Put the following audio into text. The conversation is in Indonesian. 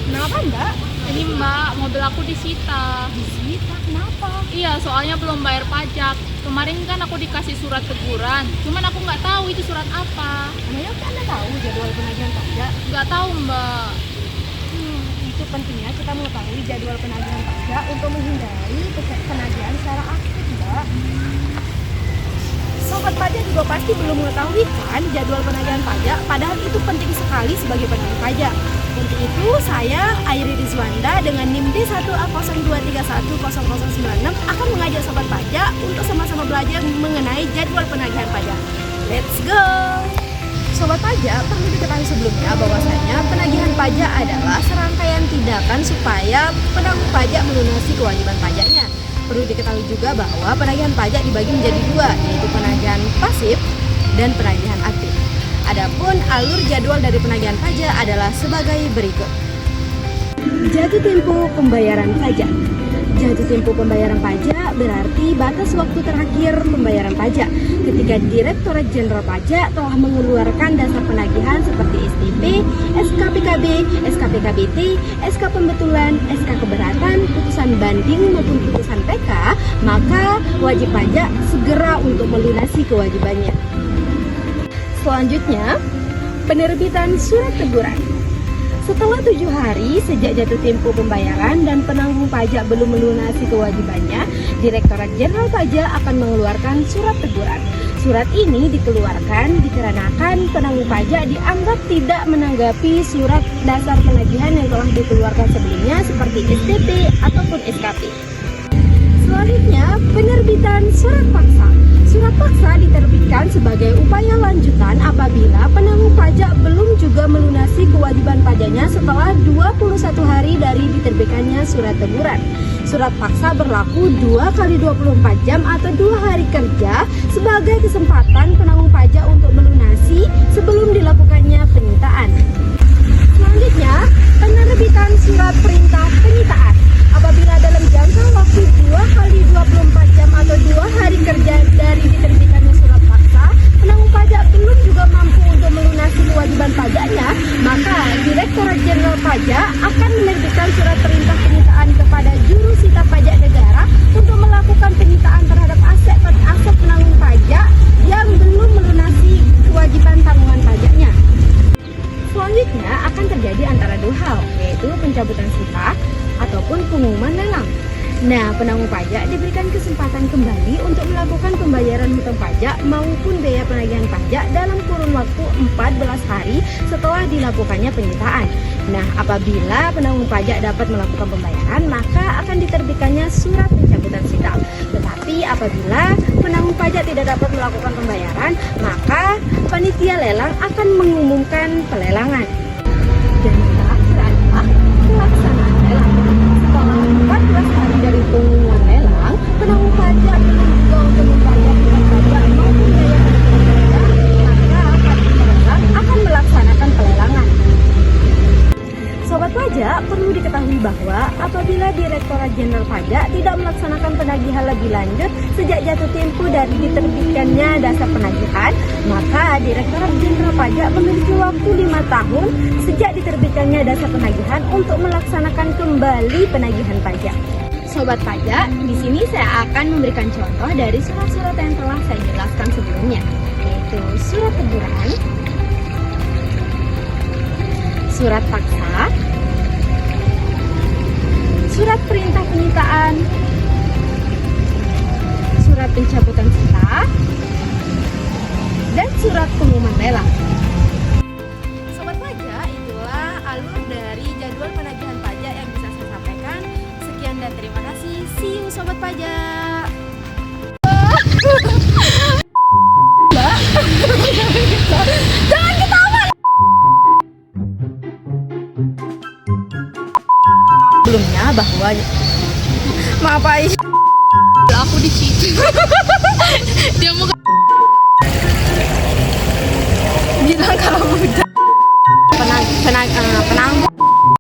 Kenapa enggak? Ini Mbak, mobil aku disita. Disita, kenapa? Iya, soalnya belum bayar pajak. Kemarin kan aku dikasih surat teguran, cuman aku nggak tahu itu surat apa. Emangnya Anda tahu jadwal penagihan pajak? Nggak tahu Mbak. Itu pentingnya kita mengetahui jadwal penagihan pajak untuk menghindari penagihan secara aktif, Mbak. Sobat pajak juga pasti belum mengetahui kan jadwal penagihan pajak, padahal itu penting sekali sebagai penagih pajak. Untuk itu, saya, Airi Rizwanda, dengan NIM D1A02310096 akan mengajak sobat pajak untuk sama-sama belajar mengenai jadwal penagihan pajak. Let's go! Sobat pajak, perlu diketahui sebelumnya bahwasanya penagihan pajak adalah serangkaian tindakan supaya penanggung pajak melunasi kewajiban pajaknya. Perlu diketahui juga bahwa penagihan pajak dibagi menjadi dua, yaitu penagihan pasif dan penagihan aktif. Adapun alur jadwal dari penagihan pajak adalah sebagai berikut. Jatuh tempo pembayaran pajak. Jatuh tempo pembayaran pajak berarti batas waktu terakhir pembayaran pajak ketika Direktorat Jenderal Pajak telah mengeluarkan dasar penagihan seperti STP, SK PKB, SK PKBT, SK Pembetulan, SK Keberatan, putusan banding maupun putusan PK, maka wajib pajak segera untuk melunasi kewajibannya. Selanjutnya, penerbitan surat teguran. Setelah 7 hari sejak jatuh tempo pembayaran dan penanggung pajak belum melunasi kewajibannya, Direktorat Jenderal Pajak akan mengeluarkan surat teguran. Surat ini dikeluarkan dikarenakan penanggung pajak dianggap tidak menanggapi surat dasar penagihan yang telah dikeluarkan sebelumnya seperti STP ataupun SKP. Selanjutnya, penerbitan surat paksa. Surat paksa diterbitkan sebagai upaya lanjutan apabila penanggung pajak belum juga melunasi kewajiban pajaknya setelah 21 hari dari diterbitkannya surat teguran. Surat paksa berlaku 2 kali 24 jam atau 2 hari kerja sebagai kesempatan penanggung pajak untuk melunasi sebelum dilakukannya penyitaan. Selanjutnya, penerbitan surat perintah penyitaan. Apabila dalam jangka waktu 2 kali 24 jam atau 2 hari kerja dari diterbitkannya surat paksa, penanggung pajak belum juga mampu untuk melunasi kewajiban pajaknya, maka Direktorat Jenderal Pajak akan menerbitkan surat perintah penyitaan kepada Jurusita Pajak Negara untuk melakukan penyitaan terhadap aset penanggung pajak yang belum melunasi kewajiban tanggungan pajaknya. Selanjutnya akan terjadi antara dua hal, yaitu pencabutan sita ataupun pengumuman lelang. Nah, penanggung pajak diberikan kesempatan kembali untuk melakukan pembayaran hutang pajak maupun biaya penagihan pajak dalam kurun waktu 14 hari setelah dilakukannya penyitaan. Nah, apabila penanggung pajak dapat melakukan pembayaran, maka akan diterbitkannya surat pencabutan sita. Tetapi apabila penanggung pajak tidak dapat melakukan pembayaran, maka panitia lelang akan mengumumkan pelelangan. Dan terakhir adalah pelaksanaan lelang. Setelah 14 hari dari pengumuman lelang, penanggung pajak belum juga untuk membayar hutang pajak maupun biaya penagihan pajak, maka panitia lelang akan melaksanakan pelelangan. Sobat pajak, perlu diketahui bahwa apabila Direktorat Jenderal Pajak tidak melaksanakan penagihan lebih lanjut sejak jatuh tempo dari diterbitkannya dasar penagihan, maka Direktorat Jenderal Pajak memiliki waktu 5 tahun sejak diterbitkannya dasar penagihan untuk melaksanakan kembali penagihan pajak. Sobat pajak, di sini saya akan memberikan contoh dari surat-surat yang telah saya jelaskan sebelumnya, yaitu surat teguran, surat paksa, surat perintah penyitaan, surat pencabutan sita, dan surat pengumuman lelang. Sobat pajak, itulah alur dari jadwal penagihan pajak yang bisa saya sampaikan. Sekian dan terima kasih. See you sobat pajak. Jangan ketawa. Sebelumnya bahwa maaf Ais, Aku disita. Dia mau bilang kalau muda penanggung